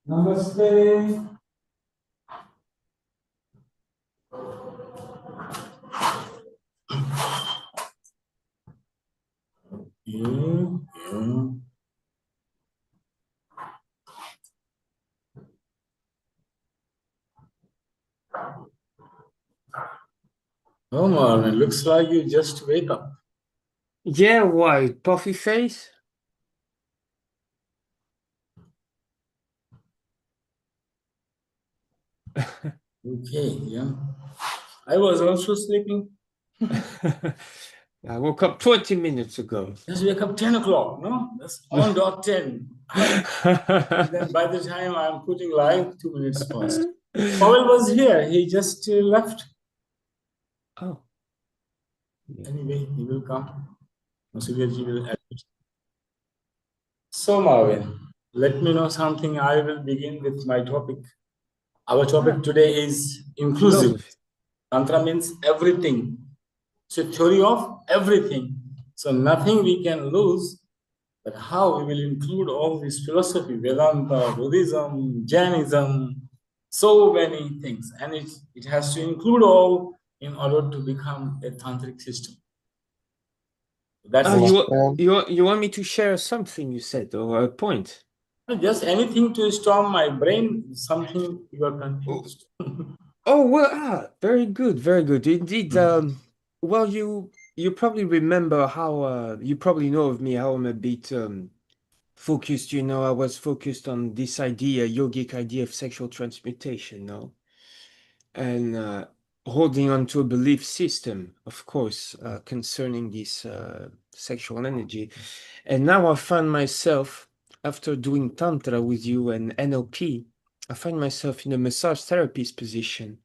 Namaste. Yeah, yeah. Oh, Marvin, looks like you just wake up. Yeah, why? Puffy face? Okay, yeah. I was also sleeping. I woke up 20 minutes ago. Just wake up 10 o'clock, no? That's on dot 10. Then by the time I'm putting live, 2 minutes past. Pavel was here. He just left. Oh. Yeah. Anyway, he will come. Masugyaji will admit. So, Marvin, let me know something. I will begin with my topic. Our topic today is inclusive. Philosophy. Tantra means everything. So theory of everything. So nothing we can lose, but how we will include all this philosophy, Vedanta, Buddhism, Jainism, so many things. And it has to include all in order to become a tantric system. That's You want me to share something you said or a point? just anything to storm my brain, something you are confused. Oh well, very good, very good. Indeed, well you probably remember how you probably know of me how I'm a bit focused, I was focused on this idea, yogic idea of sexual transmutation, no? And holding on to a belief system, of course, concerning this sexual energy. And now I find myself, after doing Tantra with you and NLP, I find myself in a massage therapist position.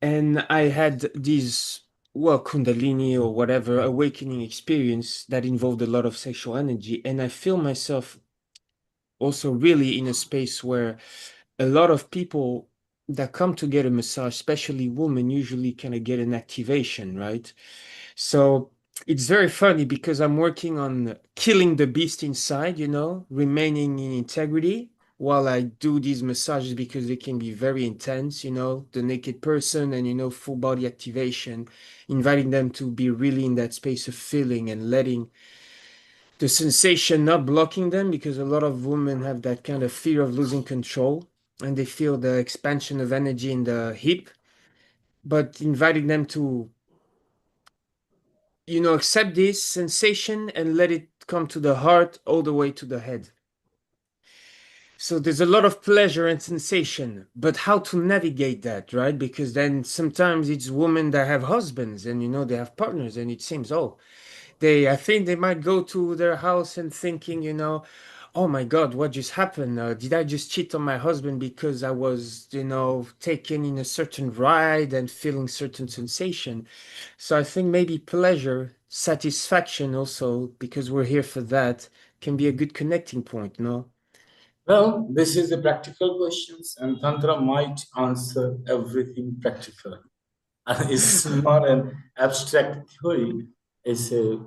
And I had this, well, Kundalini or whatever awakening experience that involved a lot of sexual energy. And I feel myself also really in a space where a lot of people that come to get a massage, especially women, usually kind of get an activation, right? So it's very funny because I'm working on killing the beast inside, remaining in integrity while I do these massages because they can be very intense, the naked person and, full body activation, inviting them to be really in that space of feeling and letting the sensation not blocking them, because a lot of women have that kind of fear of losing control and they feel the expansion of energy in the hip, but inviting them to accept this sensation and let it come to the heart all the way to the head. So there's a lot of pleasure and sensation, but how to navigate that, right? Because then sometimes it's women that have husbands and they have partners, and it seems, I think they might go to their house and thinking, oh my God, what just happened? Did I just cheat on my husband because I was, taken in a certain ride and feeling certain sensation? So I think maybe pleasure, satisfaction also, because we're here for that, can be a good connecting point, no? Well, this is the practical questions, and Tantra might answer everything practical. It's not an abstract theory, it's a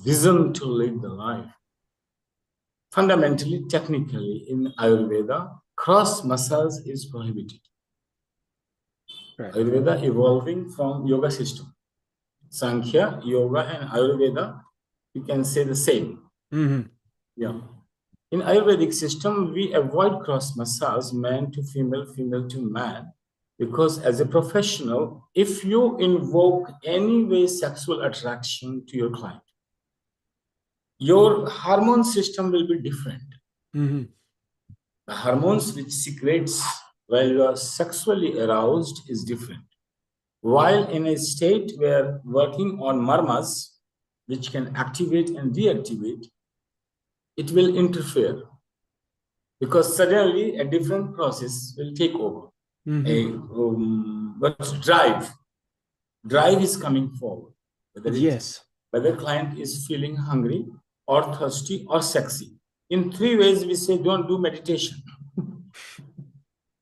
vision to live the life. Fundamentally, technically, in Ayurveda, cross massage is prohibited. Right. Ayurveda evolving from yoga system. Sankhya, yoga, and Ayurveda, you can say the same. Mm-hmm. Yeah. In Ayurvedic system, we avoid cross massage, man to female, female to man, because as a professional, if you invoke any way sexual attraction to your client, your hormone system will be different. Mm-hmm. The hormones which secretes while you are sexually aroused is different. While in a state where working on marmas, which can activate and deactivate, it will interfere because suddenly a different process will take over. But drive is coming forward, Yes. whether client is feeling hungry or thirsty or sexy. In 3 ways, we say don't do meditation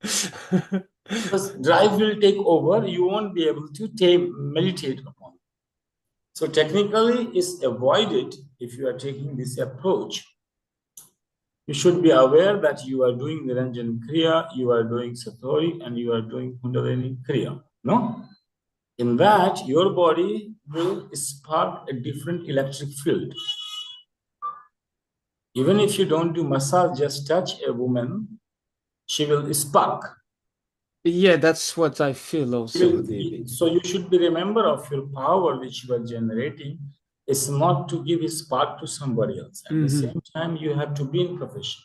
because drive will take over. You won't be able to meditate upon. So technically, it's avoided if you are taking this approach. You should be aware that you are doing Niranjan Kriya, you are doing Satori, and you are doing Kundalini Kriya. No? In that, your body will spark a different electric field. Even if you don't do massage, just touch a woman, she will spark. Yeah, that's what I feel also, David. So you should be remember of your power which you are generating is not to give a spark to somebody else. At the same time, you have to be in profession.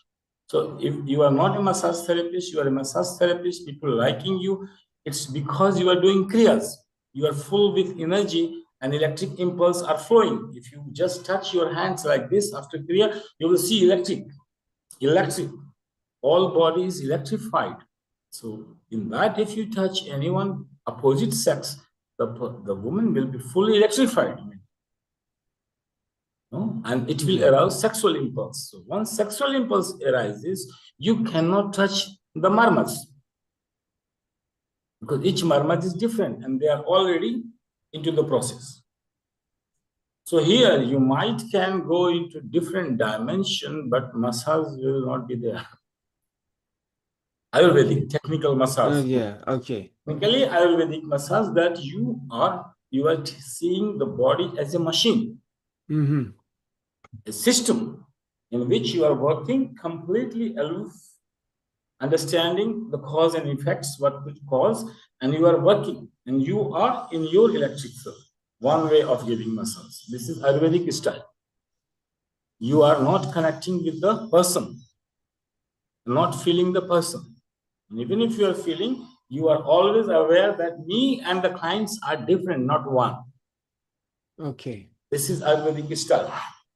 So if you are not a massage therapist, you are a massage therapist, people liking you, it's because you are doing kriyas. You are full with energy and electric impulse are flowing. If you just touch your hands like this after kriya, you will see electric. All body is electrified. So in that, if you touch anyone opposite sex, the woman will be fully electrified. No? And it will arouse sexual impulse. So once sexual impulse arises, you cannot touch the marmas because each marmaj is different and they are already into the process. So here you might can go into different dimension, but massage will not be there. Ayurvedic technical massage. Yeah, okay. Technically, Ayurvedic massage that you are seeing the body as a machine, a system in which you are working completely aloof, understanding the cause and effects, what could cause, and you are working and you are in your electric field. One way of giving massage. This is Ayurvedic style. You are not connecting with the person, not feeling the person. And even if you are feeling, you are always aware that me and the clients are different, not one. Okay. This is Ayurvedic style,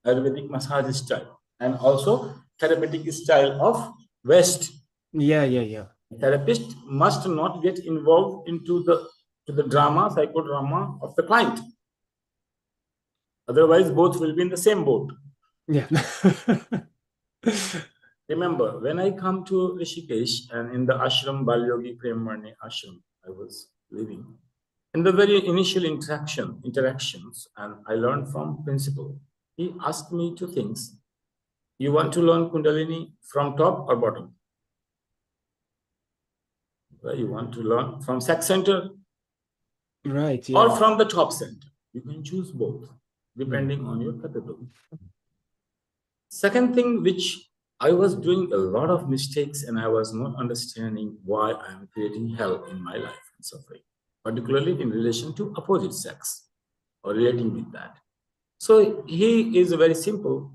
Ayurvedic massage style, and also therapeutic style of West. Yeah. Therapist must not get involved into the drama, psychodrama of the client. Otherwise, both will be in the same boat. Yeah. Remember, when I come to Rishikesh and in the ashram, Balyogi Premmarni ashram, I was living. In the very initial interactions, and I learned from principal, he asked me two things. You want to learn Kundalini from top or bottom? Well, you want to learn from sex center? Right, yeah. Or from the top center? You can choose both, depending on your category. Second thing, which I was doing a lot of mistakes and I was not understanding why I am creating hell in my life and suffering, particularly in relation to opposite sex or relating with that. So he is a very simple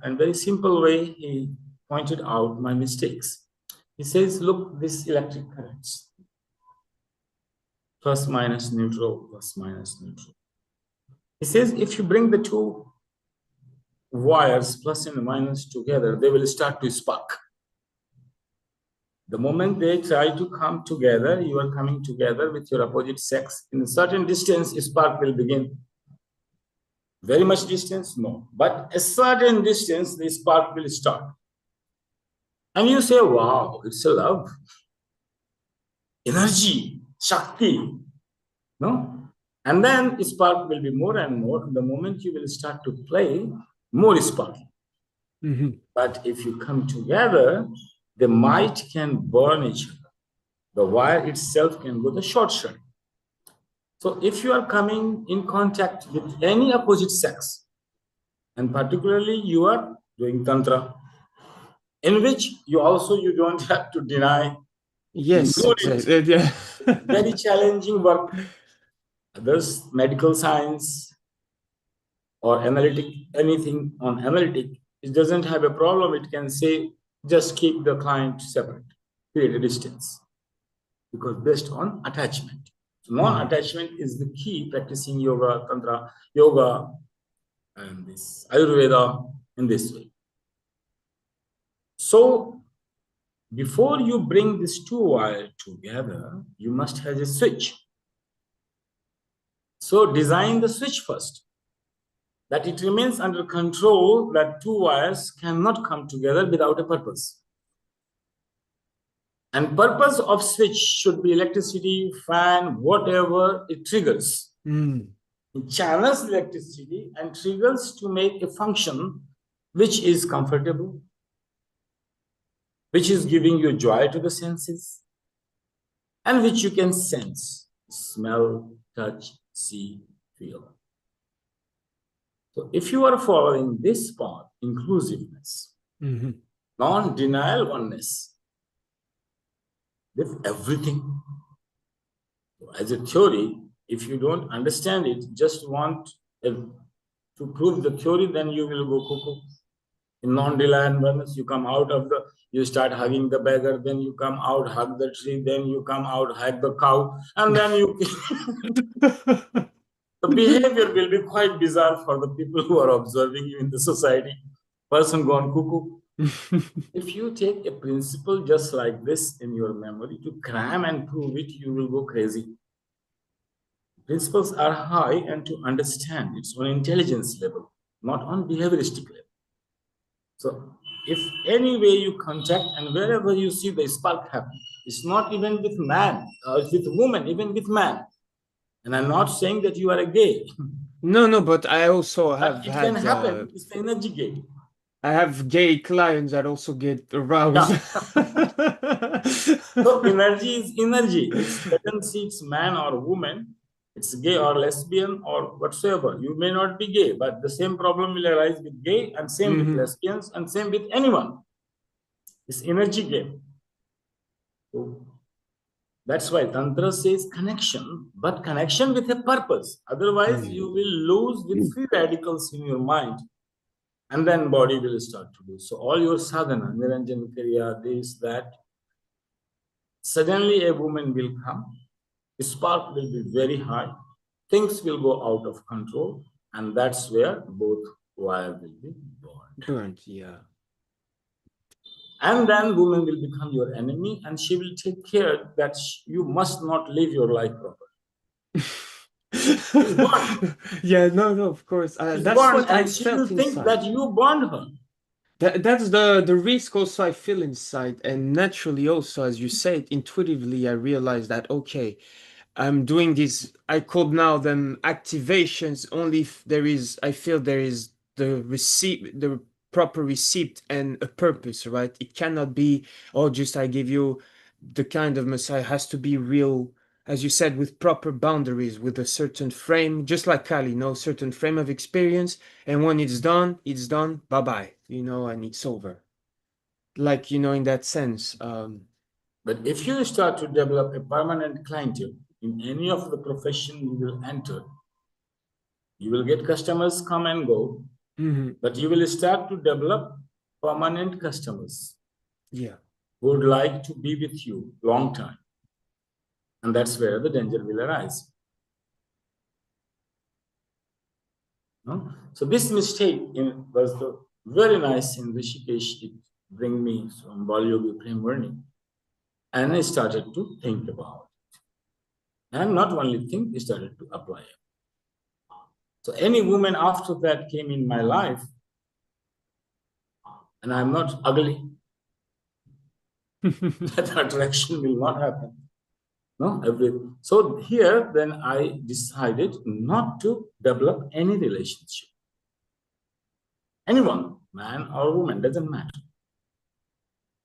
way he pointed out my mistakes. He says, look, this electric currents, plus minus neutral, plus minus neutral. He says, if you bring the two wires, plus and minus together, they will start to spark. The moment they try to come together, you are coming together with your opposite sex. In a certain distance, a spark will begin. Very much distance? No. But a certain distance, the spark will start. And you say, wow, it's a love. Energy, Shakti. No? And then spark will be more and more. The moment you will start to play, more spark. But if you come together, the might can burn each other. The wire itself can go the short side. So if you are coming in contact with any opposite sex, and particularly you are doing Tantra, in which you don't have to deny. Yes, exactly. Yeah. Very challenging work. Others, medical science or analytic, anything on analytic, it doesn't have a problem. It can say, just keep the client separate, create a distance. Because based on attachment. So non-attachment is the key practicing yoga, tantra, yoga, and this Ayurveda in this way. So before you bring these two wires together, you must have a switch. So design the switch first, that it remains under control, that two wires cannot come together without a purpose. And purpose of switch should be electricity, fan, whatever it triggers. It channels electricity and triggers to make a function which is comfortable, which is giving you joy to the senses, and which you can sense, smell, touch, see, feel. So if you are following this path, inclusiveness, non-denial oneness, with everything. As a theory, if you don't understand it, just want to prove the theory, then you will go cuckoo. In non-denial oneness, you come out of you start hugging the beggar, then you come out, hug the tree, then you come out, hug the cow, and then you... The behavior will be quite bizarre for the people who are observing you in the society. Person gone cuckoo. If you take a principle just like this in your memory to cram and prove it, you will go crazy. Principles are high, and to understand it's on intelligence level, not on behavioristic level. So if any way you contact and wherever you see the spark happen, it's not even with man, it's with woman, even with man. And I'm not saying that you are a gay. No, but I also have But it had can happen. It's the energy gate. I have gay clients that also get aroused. Yeah. So energy is energy. It's doesn't see it's man or woman. It's gay or lesbian or whatsoever. You may not be gay, but the same problem will arise with gay and same with lesbians and same with anyone. It's energy game. So that's why Tantra says connection, but connection with a purpose. Otherwise, you will lose with free radicals in your mind. And then body will start to do. So all your sadhana, Niranjan Kriya, this, that, suddenly a woman will come, spark will be very high, things will go out of control, and that's where both wire will be burned. Yeah. And then woman will become your enemy, and she will take care that you must not live your life properly. Yeah, no, of course. That's what I and she will felt think inside. that you burned her. That's the risk also I feel inside. And naturally also, as you said, intuitively, I realized that, okay, I'm doing this, I call now them activations only if I feel there is the proper receipt and a purpose, right? It cannot be, oh, just I give you the kind of Messiah. It has to be real, as you said, with proper boundaries, with a certain frame, just like Kali, certain frame of experience. And when it's done, bye-bye, and it's over. Like, in that sense. But if you start to develop a permanent clientele in any of the profession you will enter, you will get customers come and go, but you will start to develop permanent customers. Yeah. Who would like to be with you long time. And that's where the danger will arise. No? So this mistake was very nice in Rishikesh. It bring me some Balyogi Prem. And I started to think about it. And not only think, I started to apply it. So any woman after that came in my life, and I'm not ugly, that attraction will not happen. No, everything. So here, then I decided not to develop any relationship. Anyone, man or woman, doesn't matter.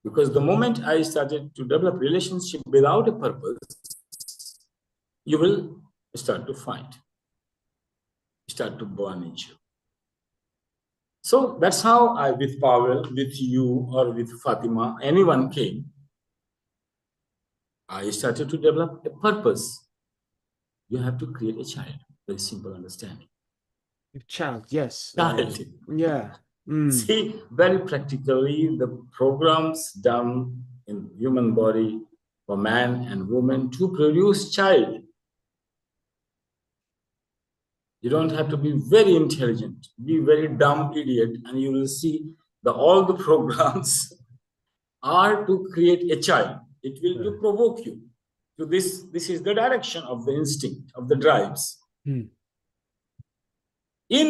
Because the moment I started to develop relationship without a purpose, you will start to fight, start to burn each other. So that's how I, with Pavel, with you, or with Fatima, anyone came, I started to develop a purpose. You have to create a child. Very simple understanding. A child, yes. Child. Yeah. See, very practically, the programs done in human body for man and woman to produce child. You don't have to be very intelligent, be very dumb idiot, and you will see all the programs are to create a child. It will to provoke you. So this is the direction of the instinct, of the drives. In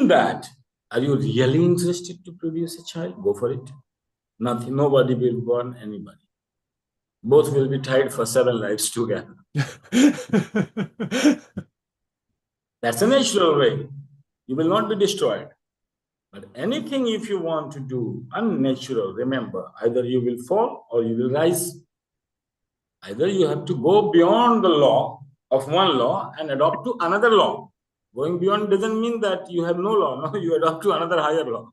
that, are you really interested to produce a child? Go for it. Nothing, nobody will burn anybody. Both will be tied for 7 lives together. That's a natural way. You will not be destroyed. But anything if you want to do unnatural, remember, either you will fall or you will rise. Either you have to go beyond the law of one law and adopt to another law. Going beyond doesn't mean that you have no law. No, you adopt to another higher law.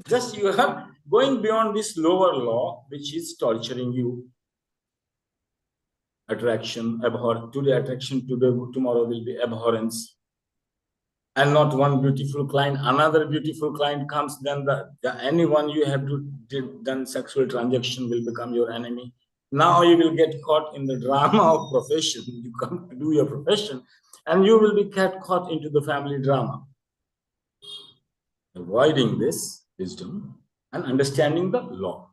Just you are going beyond this lower law, which is torturing you. Attraction, today attraction, tomorrow will be abhorrence. And not one beautiful client, another beautiful client comes, then anyone you have done sexual transaction will become your enemy. Now you will get caught in the drama of profession. You come to do your profession, and you will be caught into the family drama. Avoiding this wisdom and understanding the law.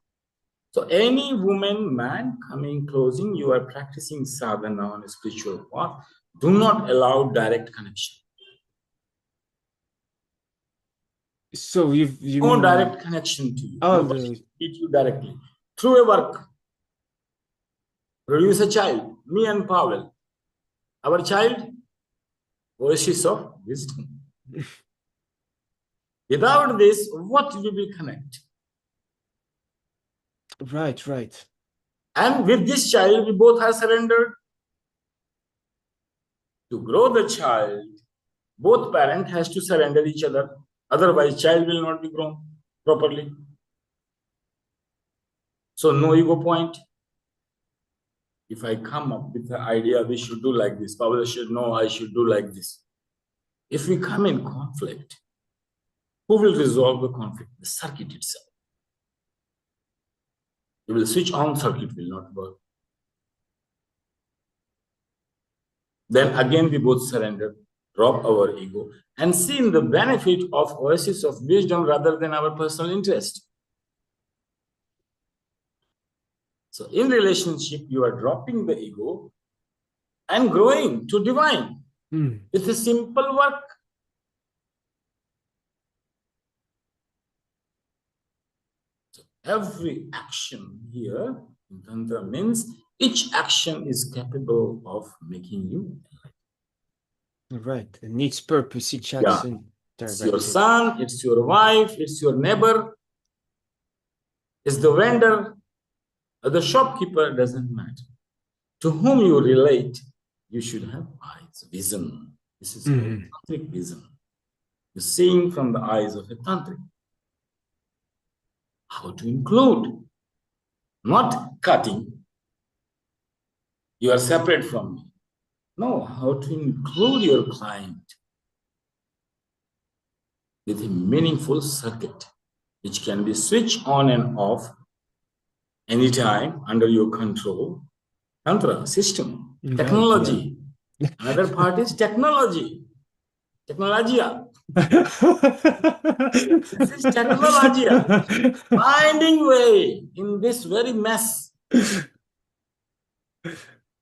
So any woman, man coming, closing, you are practicing sadhana on a spiritual path. Do not allow direct connection. So you No mean direct connection to you. oh, Nobody meet you directly. Through a work, produce a child, me and Pavel. Our child, oasis of wisdom. Without this, what we will connect? right, right. And with this child, we both are surrendered. To grow the child, both parent has to surrender each other. Otherwise, child will not be grown properly. So no ego point. If I come up with the idea, we should do like this, Pavel should know, I should do like this. If we come in conflict, who will resolve the conflict? The circuit itself. You will switch on, circuit will not work. Then again, we both surrender, drop our ego, and see in the benefit of oasis of wisdom rather than our personal interest. So in relationship, you are dropping the ego and growing to divine. It's a simple work. So every action here in Tantra means each action is capable of making you enlightened. Right. And needs purpose, each Yeah. action. It's your son, it's your wife, it's your neighbor, it's the vendor, or the shopkeeper, doesn't matter. To whom you relate, you should have eyes, vision. This is called tantric vision. You're seeing from the eyes of a tantric. How to include, not cutting. You are separate from me. No, how to include your client with a meaningful circuit, which can be switched on and off anytime under your control. Tantra, system, technology. Right, yeah. Another part is technology. Technologia. This is technologia. Finding way in this very mess.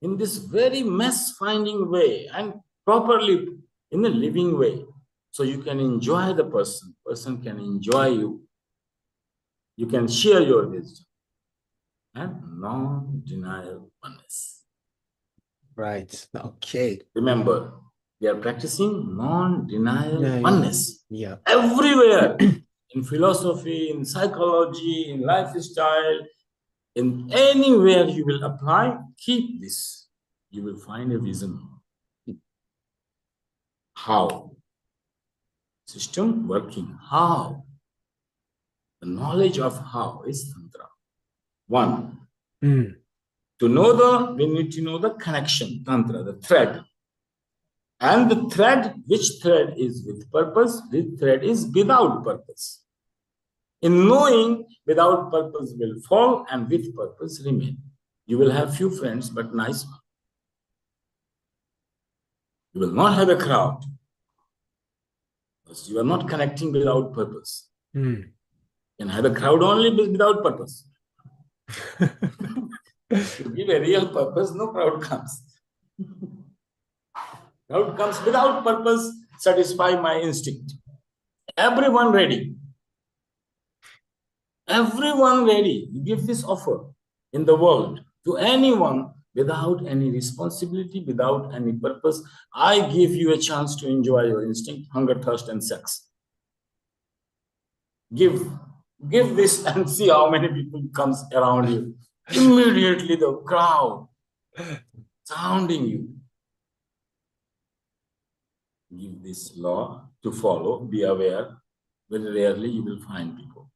In this very mess, finding way and properly in a living way. So you can enjoy the person. Person can enjoy you. You can share your wisdom. And non-denial oneness. Right. Okay. Remember, we are practicing non-denial oneness. Yeah. Everywhere. In philosophy, in psychology, in lifestyle, in anywhere you will apply, keep this. You will find a vision. How? System working. How? The knowledge of how is Tantra. One. To know we need to know the connection, Tantra, the thread. And the thread, which thread is with purpose, which thread is without purpose. In knowing, without purpose will fall and with purpose remain. You will have few friends, but nice one. You will not have a crowd. Because you are not connecting without purpose. You can have a crowd only without purpose. To give a real purpose, no crowd comes. Crowd comes without purpose, satisfy my instinct. Everyone ready. Everyone ready. You give this offer in the world to anyone without any responsibility, without any purpose. I give you a chance to enjoy your instinct, hunger, thirst, and sex. give this and see how many people comes around you. Immediately the crowd surrounding you. Give this law to follow, be aware. Very rarely you will find people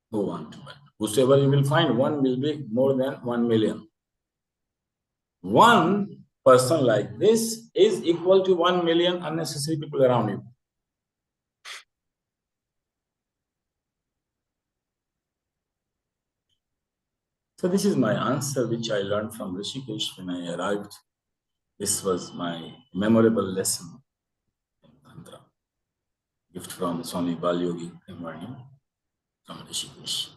who want to buy. Whosoever you will find, one will be more than 1 million. One person like this is equal to 1 million unnecessary people around you. So this is my answer, which I learned from Rishikesh when I arrived. This was my memorable lesson in Tantra. Gift from Swami Balyogi Premarni from Rishikesh.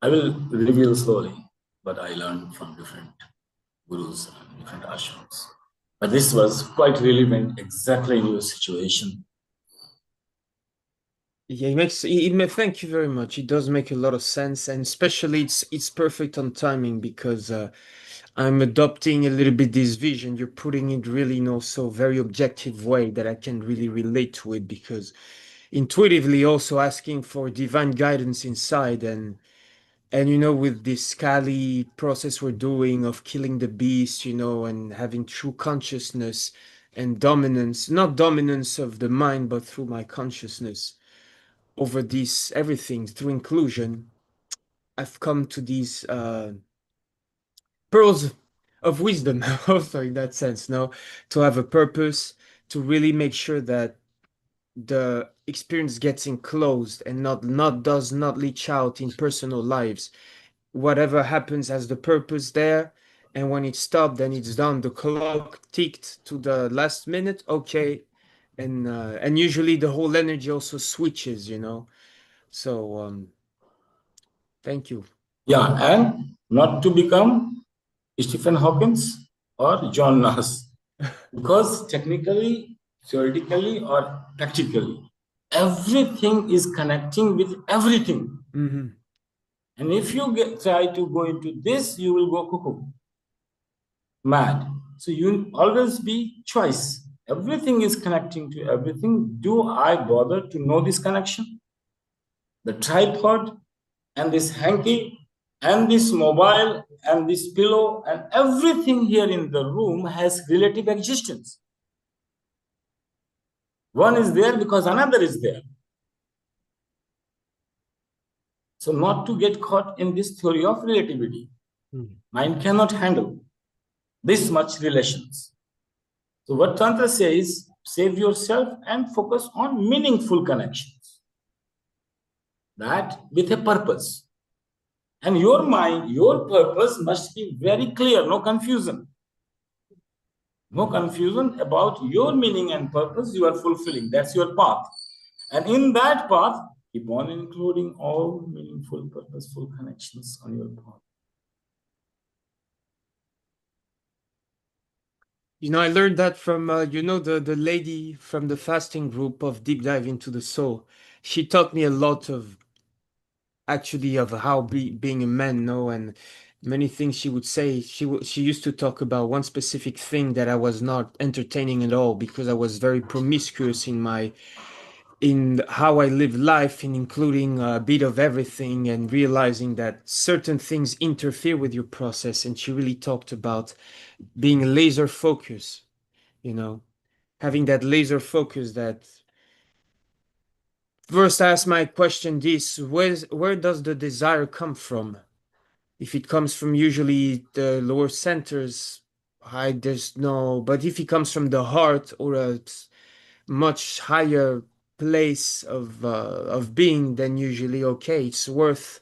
I will reveal slowly, but I learned from different gurus and different ashrams. But this was quite relevant exactly in your situation. Yeah, thank you very much. It does make a lot of sense, and especially it's perfect on timing because I'm adopting a little bit this vision. You're putting it really in also very objective way that I can really relate to it because intuitively also asking for divine guidance inside and with this Kali process we're doing of killing the beast, and having true consciousness and dominance, not dominance of the mind, but through my consciousness over this everything through inclusion, I've come to these pearls of wisdom also in that sense, no, to have a purpose, to really make sure that the experience gets enclosed and not does not leach out in personal lives. Whatever happens has the purpose there, and when it's stopped, then it's done. The clock ticked to the last minute, okay, and usually the whole energy also switches. So thank you. Yeah, and not to become Stephen Hawkins or John Nass, because technically, theoretically, or practically, everything is connecting with everything. Mm-hmm. And if you try to go into this, you will go cuckoo, mad. So you always be choice. Everything is connecting to everything. Do I bother to know this connection? The tripod and this hanky and this mobile and this pillow and everything here in the room has relative existence. One is there because another is there. So not to get caught in this theory of relativity. Mind cannot handle this much relations. So what Tantra says, save yourself and focus on meaningful connections. That with a purpose. And your mind, your purpose must be very clear, no confusion. No confusion about your meaning and purpose you are fulfilling. That's your path. And in that path, keep on including all meaningful, purposeful connections on your path. I learned that from the lady from the fasting group of Deep Dive into the Soul. She taught me a lot of actually of how being a man, no, and many things she would say. She used to talk about one specific thing that I was not entertaining at all because I was very promiscuous in how I live life, in including a bit of everything and realizing that certain things interfere with your process. And she really talked about being laser focused, having that laser focus that first I ask my question this, where does the desire come from? If it comes from usually the lower centers, there's no, but if it comes from the heart or a much higher place of being, then usually okay, it's worth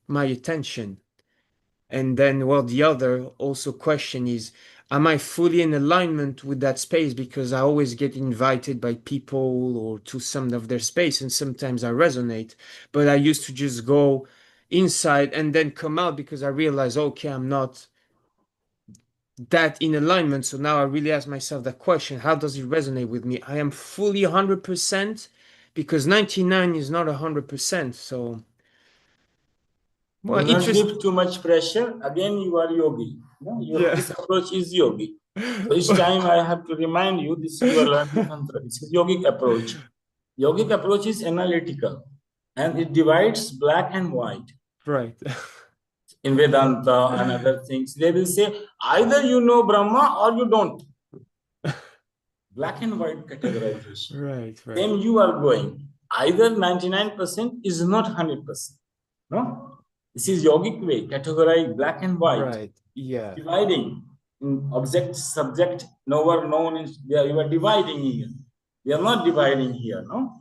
my attention. And then, well, the other also question is, am I fully in alignment with that space? Because I always get invited by people or to some of their space, and sometimes I resonate. But I used to just go inside and then come out because I realized, okay, I'm not that in alignment. So now I really ask myself that question, how does it resonate with me? I am fully 100% because 99 is not 100%. So, Do well, not interest. give too much pressure. Again, you are yogi. Yeah. This approach is yogi. So each time I have to remind you, this you are learning Tantra. This is yogic approach. Yogic approach is analytical. and it divides black and white. Right. In Vedanta and other things, they will say either you know Brahma or you don't. Black and white categorization. Right, right. Then you are going. Either 99% is not 100%. No? This is yogic way, categorize black and white. Right, yeah. Dividing in object, subject, knower, known, you are dividing here. We are not dividing here, no?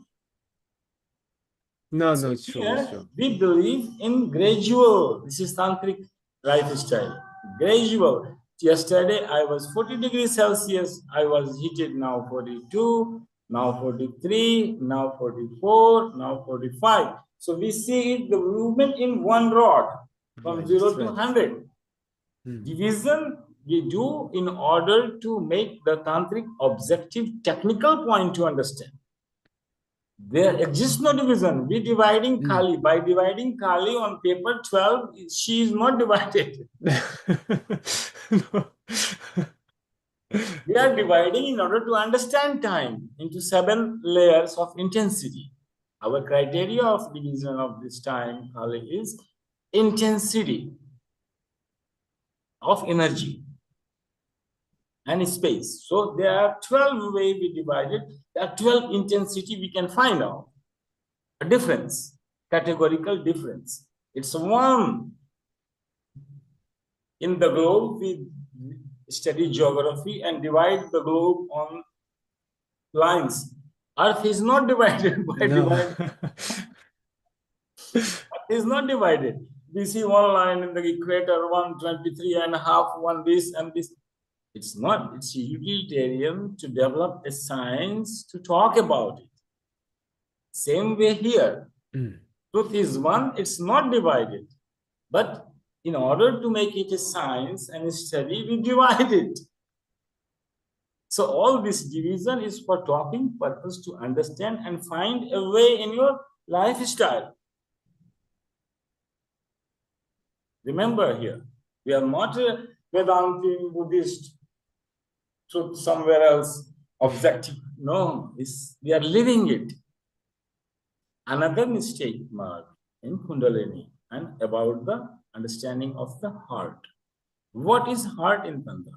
No, So no, it's true, it's here true. we believe in gradual. This is tantric lifestyle. Gradual. Yesterday I was 40 degrees Celsius. I was heated now 42, now 43, now 44, now 45. So we see the movement in one rod from Right, 0 to right. 100. Division we do in order to make the tantric objective technical point to understand. There exists no division. We dividing Kali. By dividing Kali on paper 12, she is not divided. No. We are dividing in order to understand time into 7 layers of intensity. Our criteria of division of this time, Kali, is intensity of energy and space. So there are 12 ways we divided. There are 12 intensity we can find out. A difference, categorical difference. It's one. In the globe, we study geography and divide the globe on lines. Earth is not divided by divided. Earth is not divided. We see one line in the equator, 123.5, one this and this. It's not. It's utilitarian to develop a science to talk about it. Same way here. Truth is one, it's not divided. But in order to make it a science and a study, we divide it. So all this division is for talking purpose to understand and find a way in your lifestyle. Remember here, we are not a Vedantin Buddhist truth somewhere else, objective. No, we are living it. Another mistake mark in Kundalini and about the understanding of the heart. What is heart in Tantra?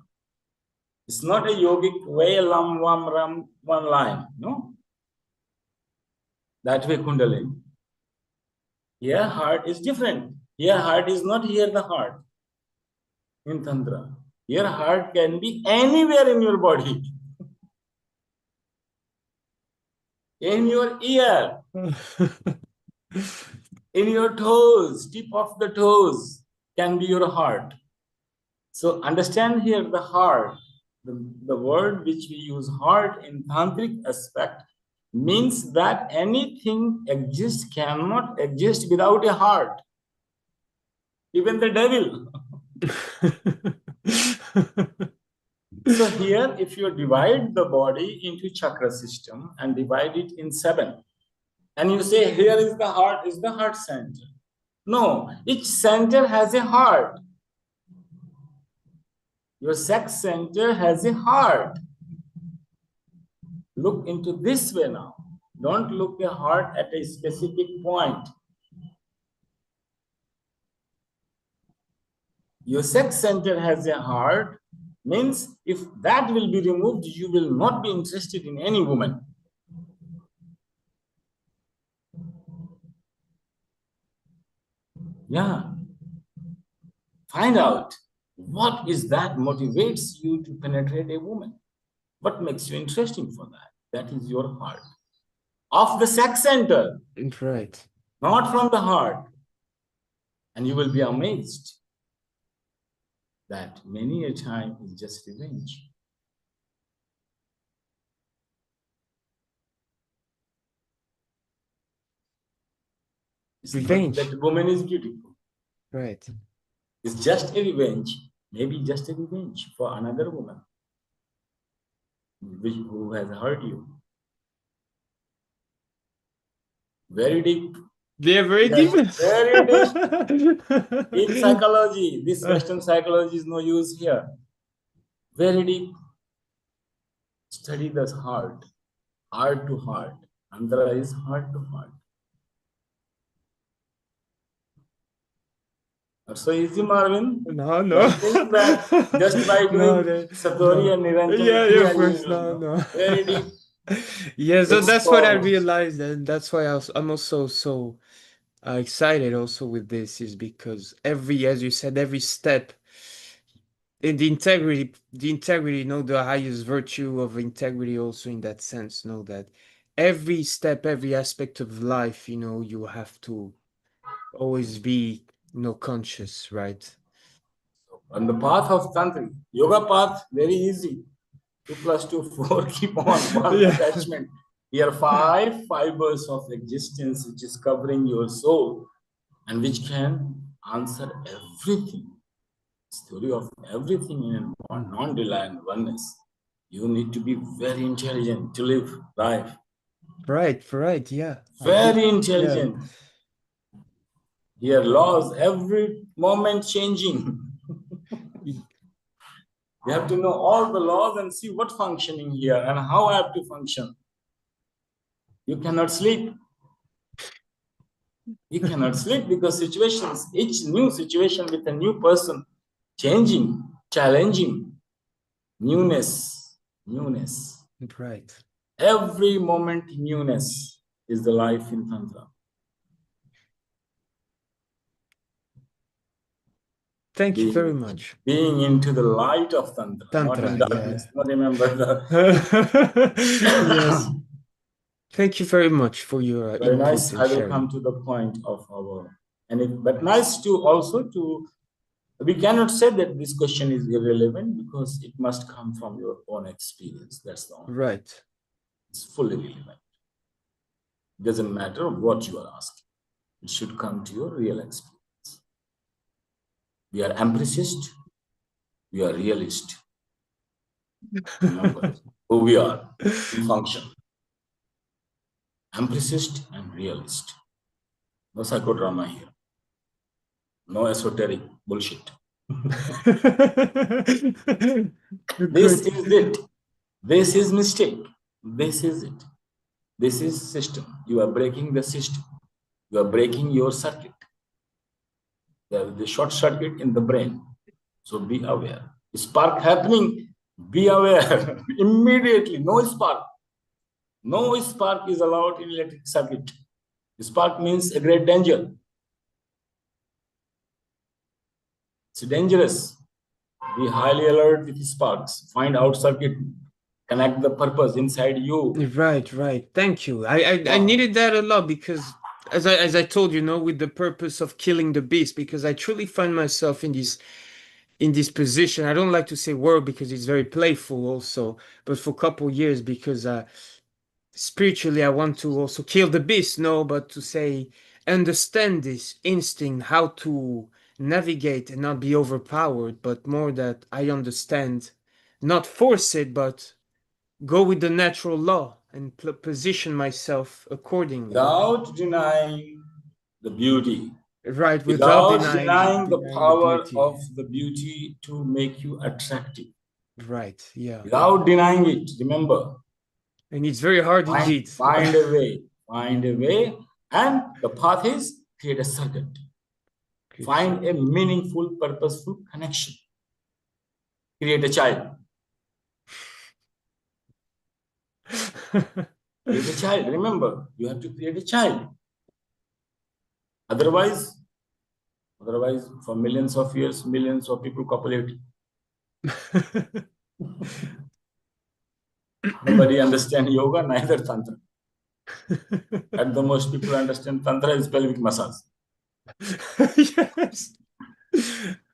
It's not a yogic way, lam, vam, ram, one line, no? That way Kundalini. Here heart is different. Here heart is not here the heart in Tantra. Here heart can be anywhere in your body. In your ear. In your toes, tip of the toes can be your heart. So understand here the heart. The word which we use heart in tantric aspect means that anything exists cannot exist without a heart. Even the devil. So here, if you divide the body into chakra system and divide it in 7, and you say here is the heart center. No, each center has a heart. Your sex center has a heart. Look into this way now. Don't look a heart at a specific point. Your sex center has a heart, means if that will be removed, you will not be interested in any woman. Yeah. Find out what is that motivates you to penetrate a woman. What makes you interesting for that? That is your heart. Of the sex center. Right. Not from the heart. And you will be amazed that many a time is just revenge. It's Revenge. not that woman is beautiful. Right. It's just a revenge, maybe just a revenge for another woman who has hurt you. Very deep. They're very deep. Very deep. In psychology, this Western psychology is no use here. Very deep. Study the heart to heart. Andhra is heart to heart. Not so easy, Marvin. No, no. Don't think that just by No, doing Satori no. and Niranjana Yeah, Kriya, of you course, will no, know. no. Very deep. Yeah, so It's that's what I for realized, and that's why I'm also so excited also with this, is because every, as you said, every step in the integrity, the highest virtue of integrity also in that sense, know that every step, every aspect of life, you have to always be, conscious, right? on the path of Tantra. Yoga path, very easy. 2 plus 2, 4, keep on, one Yeah. attachment. Here, 5 fibers of existence which is covering your soul and which can answer everything. Story of everything in non-reliant oneness. You need to be very intelligent to live life. Right, yeah, I do. Very Yeah. intelligent. Here, laws every moment changing. Y- You have to know all the laws and see what functioning here and how I have to function. You cannot sleep. You cannot sleep because situations, each new situation with a new person, changing, challenging, newness. Right. Every moment newness is the life in Tantra. Thank you very Being, much. being into the light of Tantra, not in Tantra, darkness. yeah. Not remember the Yes. Thank you very much for your very input nice. and I will come sharing. to the point of our but nice to also to we cannot say that this question is irrelevant because it must come from your own experience. That's the only. Right. It's fully relevant. It doesn't matter what you are asking. It should come to your real experience. We are empiricist. We are realist. Remember who we are. We function. Empiricist and realist. No psychodrama here. No esoteric bullshit. This Good. is it. This is mistake. This is it. This is system. You are breaking the system. You are breaking your circuit. The short circuit in the brain. So be aware. Spark happening. Be aware. Immediately. No spark. No spark is allowed in electric circuit. Spark means a great danger. It's dangerous. Be highly alert with sparks. Find out circuit. Connect the purpose inside you. Right. Thank you. I needed that a lot because as I told you, with the purpose of killing the beast, because I truly find myself in this position. I don't like to say work because it's very playful also, but for a couple years because spiritually I want to also kill the beast, no, but to say understand this instinct, how to navigate and not be overpowered, but more that I understand, not force it, but go with the natural law and position myself accordingly. Without denying the beauty, Right, without without denying denying the denying the power beauty. of the beauty to make you attractive, Right, yeah. without denying it. Remember, And it's very hard indeed. find a way, and the path is create a circuit, Good find a circuit. meaningful, purposeful connection, create a child, create a child. Remember, you have to create a child. Otherwise, for millions of years, millions of people copulate. Nobody understand yoga, neither tantra. At the most, people understand tantra is pelvic massage. Yes.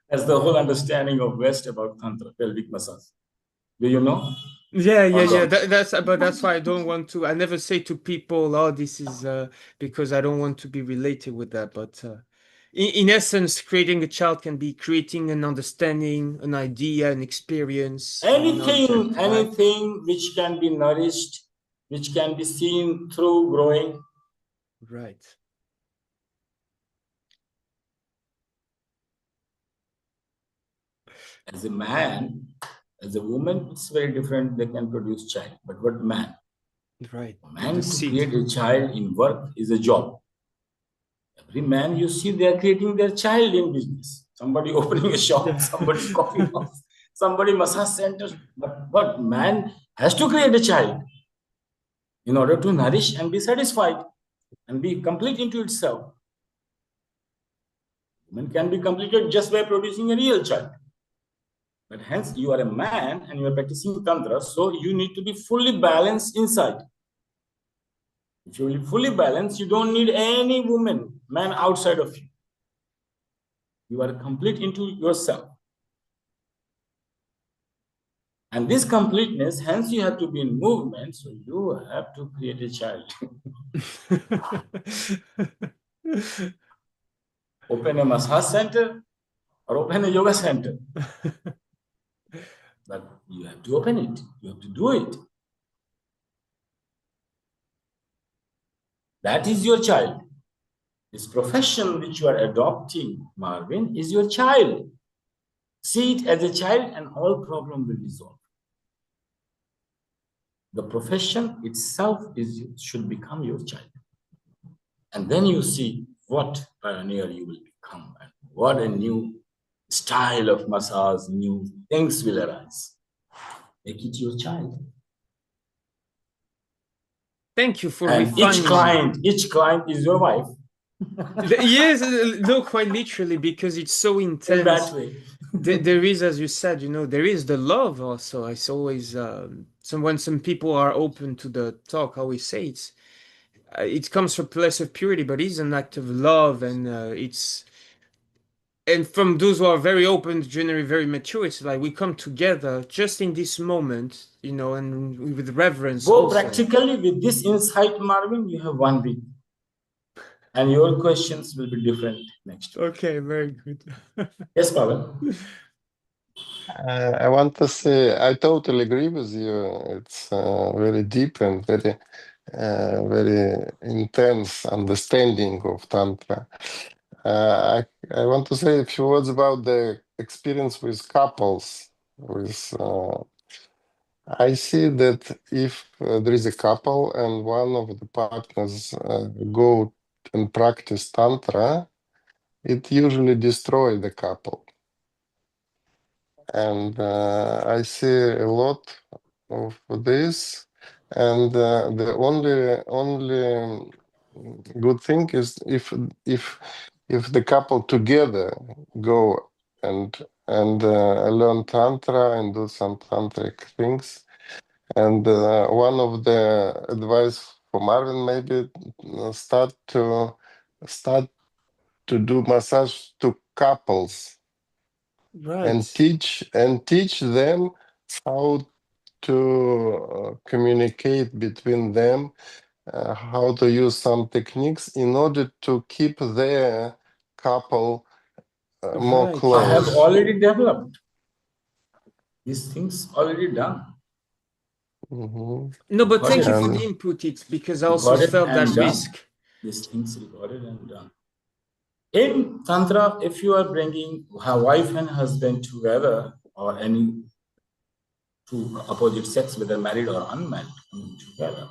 That's the whole understanding of West about tantra, pelvic massage. Do you know or Yeah. don't? But that's why I don't want to. I never say to people, "Oh, this is," because I don't want to be related with that. But in essence, creating a child can be creating an understanding, an idea, an experience, and an object, right? Anything which can be nourished, which can be seen through growing. Right. As a man, as a woman, it's very different. They can produce child. But what man? Right. A The man to seed. create a child in work is a job. Every man you see, they are creating their child in business. Somebody opening a shop, somebody coffee house, somebody massage center. But man has to create a child in order to nourish and be satisfied and be complete into itself. Woman can be completed just by producing a real child. But hence, you are a man and you are practicing Tantra, so you need to be fully balanced inside. If you will be fully balanced, you don't need any woman, man outside of you. You are complete into yourself. And this completeness, hence you have to be in movement, so you have to create a child. Open a massage center or open a yoga center. But you have to open it. You have to do it. That is your child. This profession which you are adopting, Marvin, is your child. See it as a child and all problem will resolve. The profession itself should become your child. And then you see what pioneer you will become and what a new style of massage, new things will arise. Make it your child. Thank you for And refining. each client is your wife. Yes, no, quite literally, because it's so intense. In that way. There is, as you said, there is the love also. It's always when some people are open to the talk, I always say it comes from a place of purity, but it's an act of love, and from those who are very open, generally very mature, it's like we come together just in this moment, and with reverence. Go also. Practically with this insight, Marvin, you have 1 week. And your questions will be different next week. Okay, very good. Yes, Pavel? I want to say I totally agree with you. It's very deep and very intense understanding of Tantra. I want to say a few words about the experience with couples. I see that if there is a couple and one of the partners go and practice Tantra, it usually destroys the couple. And I see a lot of this. And the only good thing is if the couple together go and learn tantra and do some tantric things. And one of the advice for Marvin maybe start to do massage to couples. Right. And teach them how to communicate between them, how to use some techniques in order to keep their couple more Right. close. I have already developed. These things already done. Mhm. No, but thank you for And the input. It's because I also Recorded felt that and done. risk. These things recorded and done. In Tantra, if you are bringing a wife and husband together, or any two opposite sex, whether married or unmarried, together.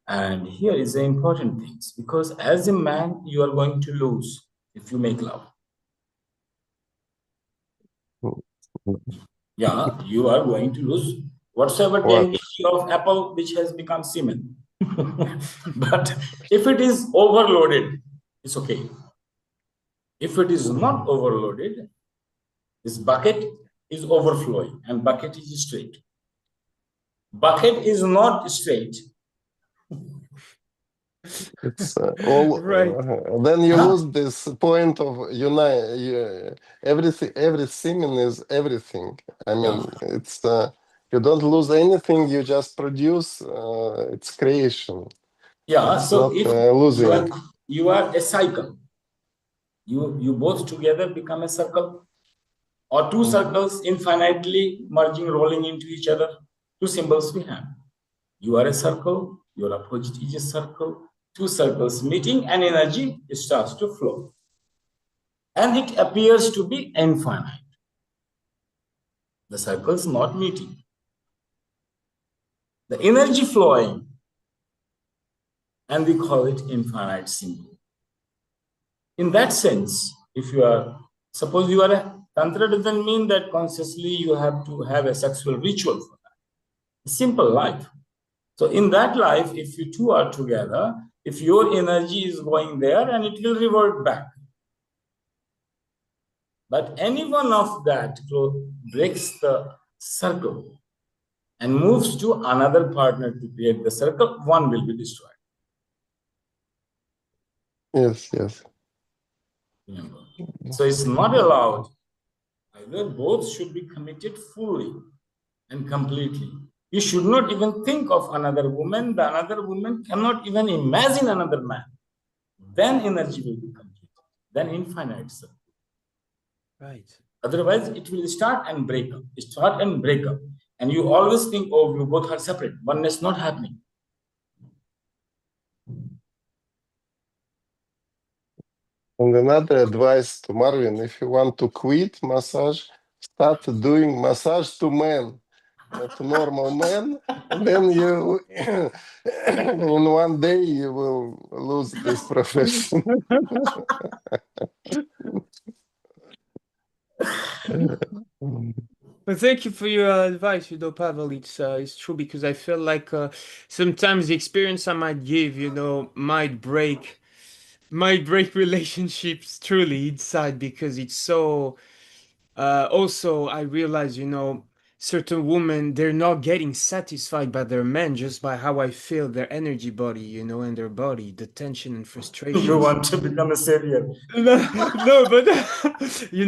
And here is the important things, because as a man, you are going to lose if you make love. Yeah, you are going to lose whatsoever 10 kg of apple which has become semen. But if it is overloaded, it's okay. If it is not overloaded, this bucket is overflowing and bucket is straight. Bucket is not straight. it's all Right. then you lose this point of everything. Every semen is everything. I mean, it's you don't lose anything. You just produce its creation. Yeah, It's so not if losing. you are a cycle, you both together become a circle, or two circles infinitely merging, rolling into each other. Two symbols we have. You are a circle, your opposite is a circle, two circles meeting, and energy starts to flow. And it appears to be infinite. The circles not meeting. The energy flowing, and we call it infinite symbol. In that sense, if you are, suppose you are a Tantra, doesn't mean that consciously you have to have a sexual ritual for that. A simple life. So in that life, if you two are together, if your energy is going there and it will revert back. But any one of that breaks the circle and moves to another partner to create the circle, one will be destroyed. Yes, yes. Remember. So it's not allowed. Either both should be committed fully and completely. You should not even think of another woman. The another woman cannot even imagine another man. Then energy will be complete. Then infinite circle. Right. Otherwise, it will start and break up, start and break up. And you always think, oh, you both are separate. Oneness not happening. And another advice to Marvin, if you want to quit massage, start doing massage to men, to normal men, and then you, in one day, you will lose this profession. But thank you for your advice, Pavel. It's true because I feel like sometimes the experience I might give, might break relationships truly inside because it's so. Also, I realize, certain women they're not getting satisfied by their men just by how I feel their energy body, and their body, the tension and You frustration. want to become a savior. No, but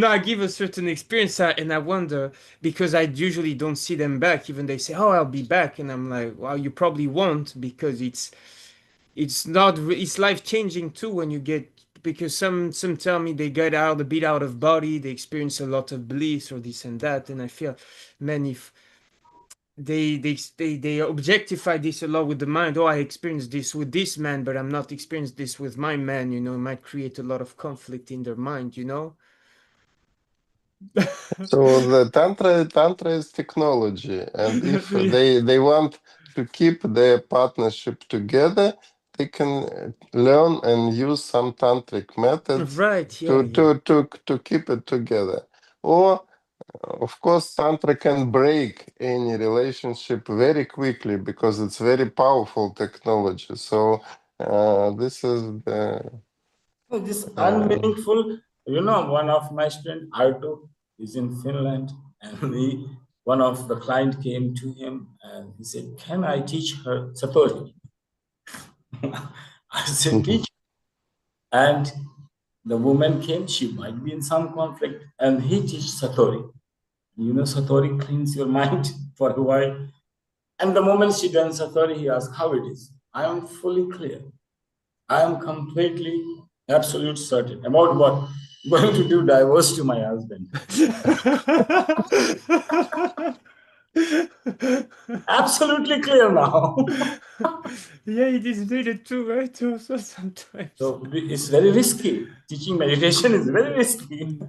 I give a certain experience and I wonder because I usually don't see them back. Even they say, "Oh, I'll be back," and I'm like, "Well, you probably won't because it's not it's life changing too when you get because some tell me they get out a bit out of body, they experience a lot of bliss or this and that, and I feel many they objectify this a lot with the mind. Oh, I experienced this with this man, but I'm not experienced this with my man. It might create a lot of conflict in their mind. So the tantra is technology, and if they want to keep their partnership together, they can learn and use some tantric methods Right, yeah, to yeah. to to to keep it together. Or of course, tantra can break any relationship very quickly because it's very powerful technology. So this is the This uh, unmeaningful, one of my student, Arto, is in Finland, and one of the client came to him and he said, "Can I teach her Satori?" I said, "Teach." And the woman came, she might be in some conflict, and he teaches Satori. Satori cleans your mind for a while. And the moment she done Satori, he asked how it is. I am fully clear. I am completely, absolute certain about what going to do divorce to my husband. Absolutely clear now. Yeah, it is needed too, right? Also sometimes. So it's very risky. Teaching meditation is very risky.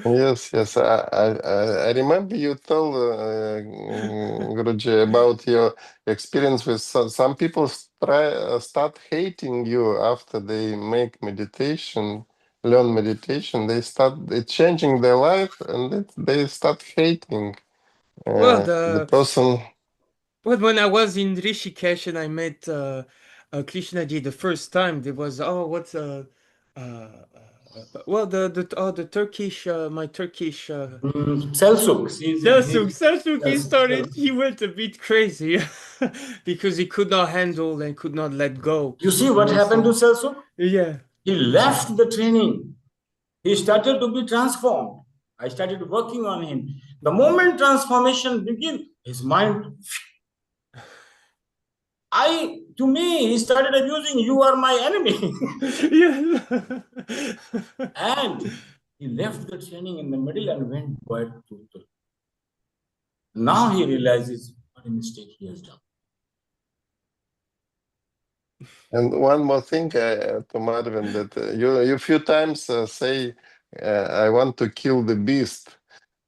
Yes, yes. I remember you told Guruji about your experience with some people start hating you after they make meditation, learn meditation. They start changing their life and they start hating Well, the person. when I was in Rishikesh and I met Krishnaji the first time, there was well the Turkish my Turkish Selçuk. Selçuk he Selçuk. started he went a bit crazy because he could not handle and could not let go. You see what happened to Selçuk? Yeah. He left the training. He started to be transformed. I started working on him. The moment transformation began, his mind, to me, he started abusing, you are my enemy. Yeah. And he left the training in the middle and went quite brutal. Now he realizes what a mistake he has done. And one more thing to Marvin, that you few times say, "I want to kill the beast."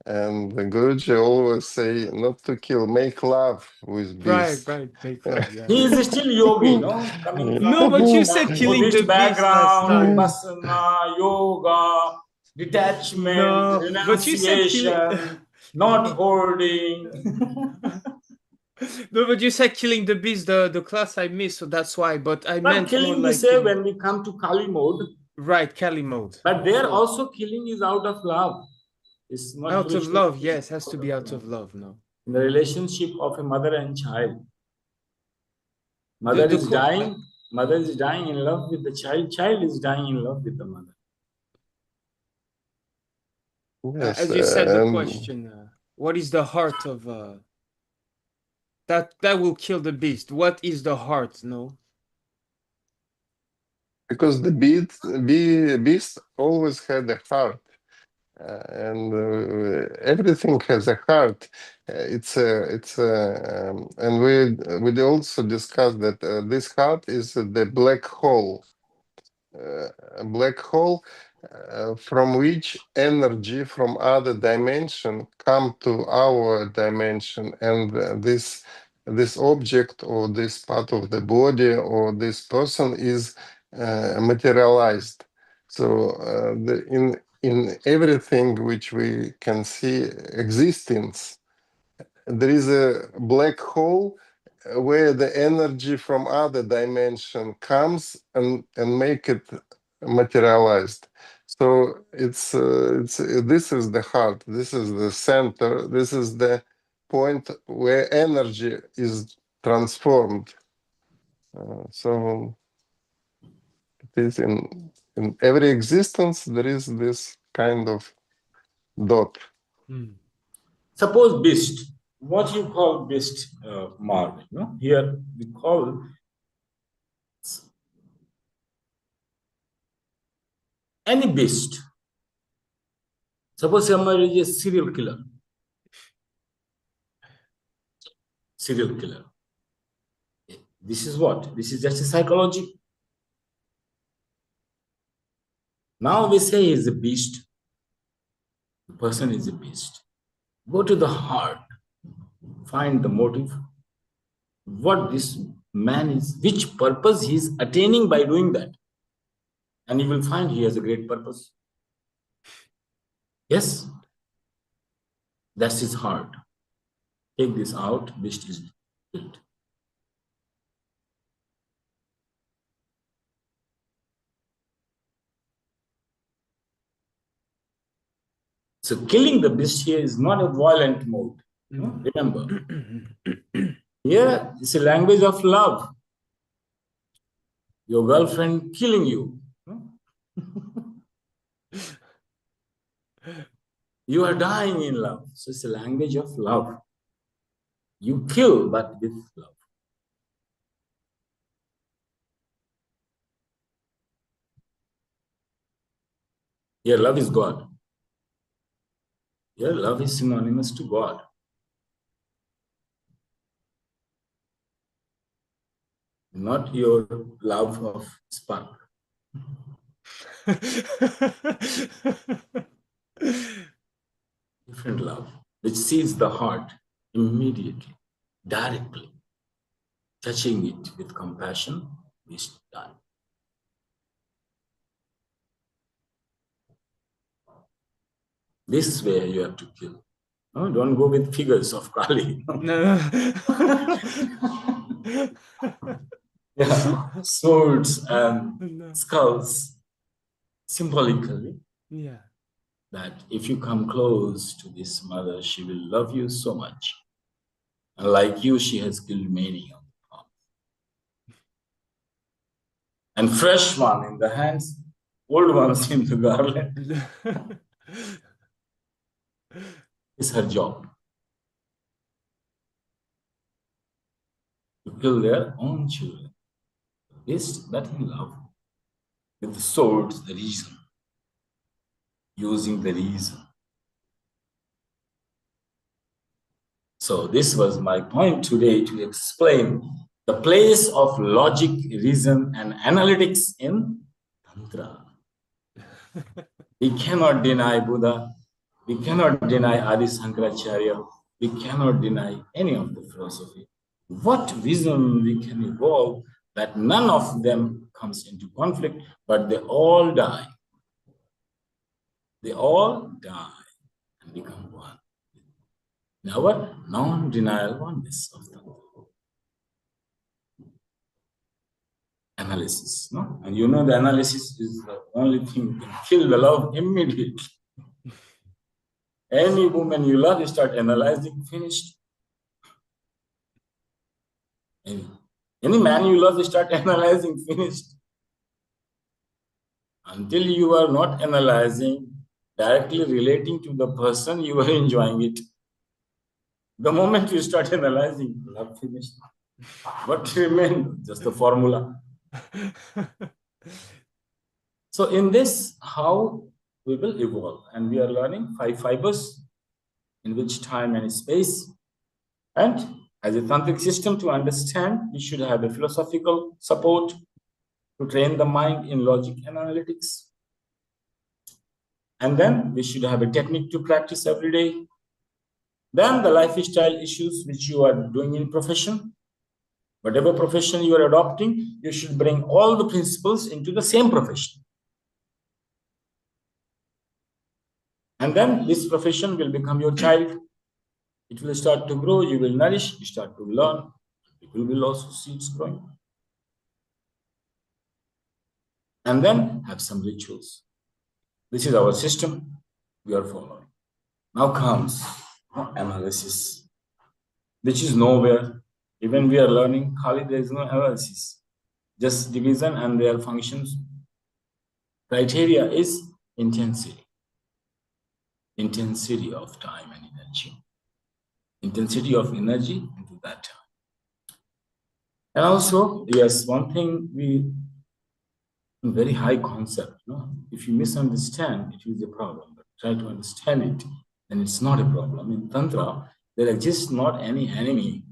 And the Guruji always say not to kill, make love with beast. Right, make love, yeah. He is still yogi, no? Coming from No, but you said killing the Buddhist beast last background, time. Vipassana, yoga, detachment, No, but you said killing. renunciation, not hoarding. No, but you said killing the beast, the class I missed, so that's why. But I But meant more killing, we like say killing. when we come to Kali mode. Right, Kali mode. But there also killing is out of love. It's not Out of Krishna. love, yes, has to be out of love. No. In the relationship of a mother and child. Mother is dying in love with the child. Child is dying in love with the mother. Yes, as you said, the question: what is the heart of that will kill the beast? What is the heart? No. because the beast always had a heart. And everything has a heart. And we also discussed that this heart is the black hole. A black hole from which energy from other dimension come to our dimension, and this object or this part of the body or this person is materialized. So in everything which we can see existence, there is a black hole where the energy from other dimension comes and make it materialized. So it's this is the heart, this is the center, this is the point where energy is transformed. So it is in every existence there is this kind of dot. Suppose beast. What you call beast, Mark? No? Here we call any beast. Suppose somebody is a serial killer. Serial killer. This is what? This is just a psychology. Now we say he's a beast. The person is a beast. Go to the heart. Find the motive. What this man is, which purpose he is attaining by doing that. And you will find he has a great purpose. Yes? That's his heart. Take this out, beast is killed. So killing the beast here is not a violent mode. No? Remember. Here it's a language of love. Your girlfriend killing you. You are dying in love. So it's a language of love. You kill, but with love. Here, love is God. Here, love is synonymous to God. Not your love of spark. Different love, which sees the heart immediately, directly, touching it with compassion, is done. This way you have to kill. No, don't go with figures of Kali. No. Yeah, swords and skulls, symbolically. Yeah. That if you come close to this mother, she will love you so much. And like you, she has killed many on the path. And fresh one in the hands, old ones in the garland. It's her job to kill their own children. Yes, but in love. With the swords, the reason. Using the reason. So this was my point today to explain the place of logic, reason, and analytics in Tantra. We cannot deny Buddha. We cannot deny Adi Shankaracharya. We cannot deny any of the philosophy. What vision we can evolve that none of them comes into conflict, but they all die. They all die and become one. In our non-denial oneness of the analysis. No? And you know the analysis is the only thing that can kill the love immediately. Any woman you love, you start analyzing, finished. Any man you love, you start analyzing, finished. Until you are not analyzing, directly relating to the person, you are enjoying it. The moment you start analyzing, love finished. What remains? Just the formula. So in this, how we will evolve. And we are learning 5 fibers in which time and space. And as a tantric system to understand, we should have a philosophical support to train the mind in logic and analytics. And then we should have a technique to practice every day. Then the lifestyle issues which you are doing in profession, whatever profession you are adopting, you should bring all the principles into the same profession. And then this profession will become your child. It will start to grow, you will nourish, you start to learn. People will also see it's growing. And then have some rituals. This is our system we are following. Now comes analysis, which is nowhere. Even we are learning Kali, there is no analysis, just division and their functions. Criteria is intensity. Intensity of time and energy. Intensity of energy into that time. And also, yes, one thing we very high concept. No? If you misunderstand, it is a problem. But try to understand it, then it's not a problem. In Tantra, there exists not any enemy.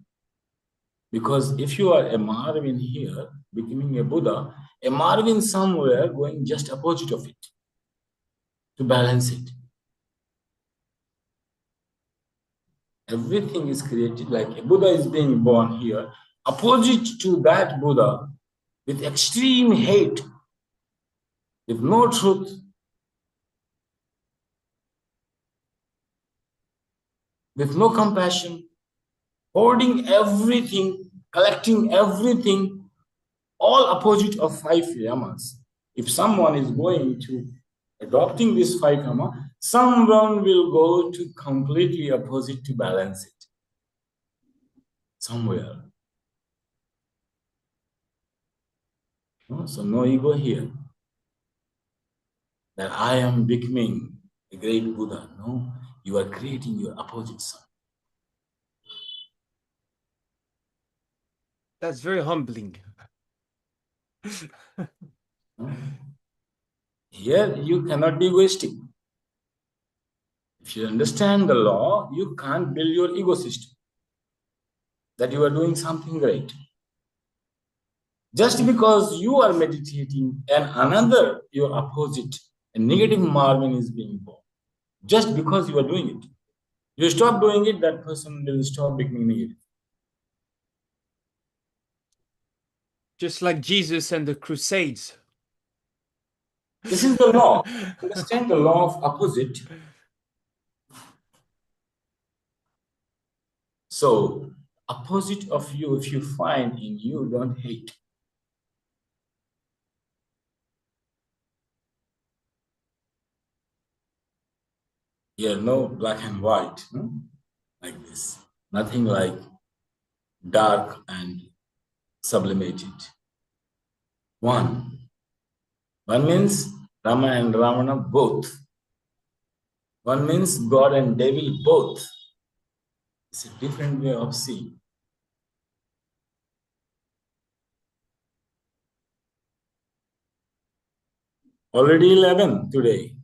Because if you are a Marvin here, becoming a Buddha, a Marvin somewhere going just opposite of it to balance it. Everything is created like a Buddha is being born here, opposite to that Buddha with extreme hate, with no truth, with no compassion, hoarding everything, collecting everything, all opposite of 5 yamas. If someone is going to adopting this 5 yama, someone will go to completely opposite to balance it. Somewhere. So no ego here. That I am becoming a great Buddha. No, you are creating your opposite son. That's very humbling. Here, you cannot be egoistic. If you understand the law, you can't build your ego system that you are doing something great. Just because you are meditating and another, your opposite, a negative Marvin is being born. Just because you are doing it. You stop doing it, that person will stop becoming negative. Just like Jesus and the Crusades. This is the law. Understand the law of opposite. So, opposite of you, if you find in you, don't hate. Here, no black and white, no? Like this. Nothing like dark and sublimated. One. One means Rama and Ravana both. One means God and devil both. It's a different way of seeing. Already 11 today.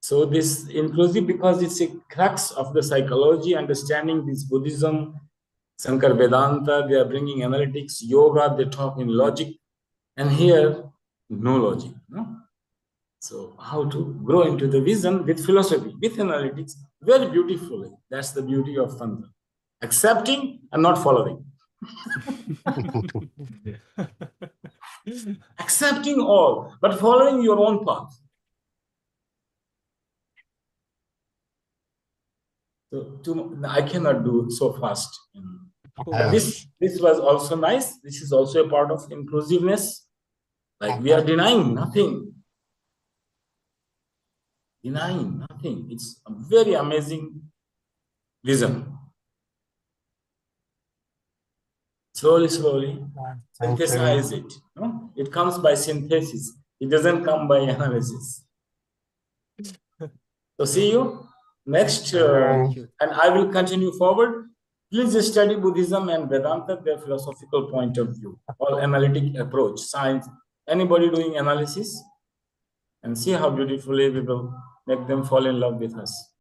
So this inclusive, because it's a crux of the psychology, understanding this Buddhism, Sankar Vedanta, they are bringing analytics, yoga, they talk in logic. And here, no logic. No? So how to grow into the vision with philosophy, with analytics, very beautifully. That's the beauty of Tantra. Accepting and not following. Accepting all, but following your own path. So I cannot do so fast. But this was also nice. This is also a part of inclusiveness. Like we are denying nothing. Denying nothing. It's a very amazing vision. Slowly, slowly, synthesize it. No? It comes by synthesis. It doesn't come by analysis. So see you next, and I will continue forward. Please study Buddhism and Vedanta, their philosophical point of view, or analytic approach, science. Anybody doing analysis, and see how beautifully we will make them fall in love with us.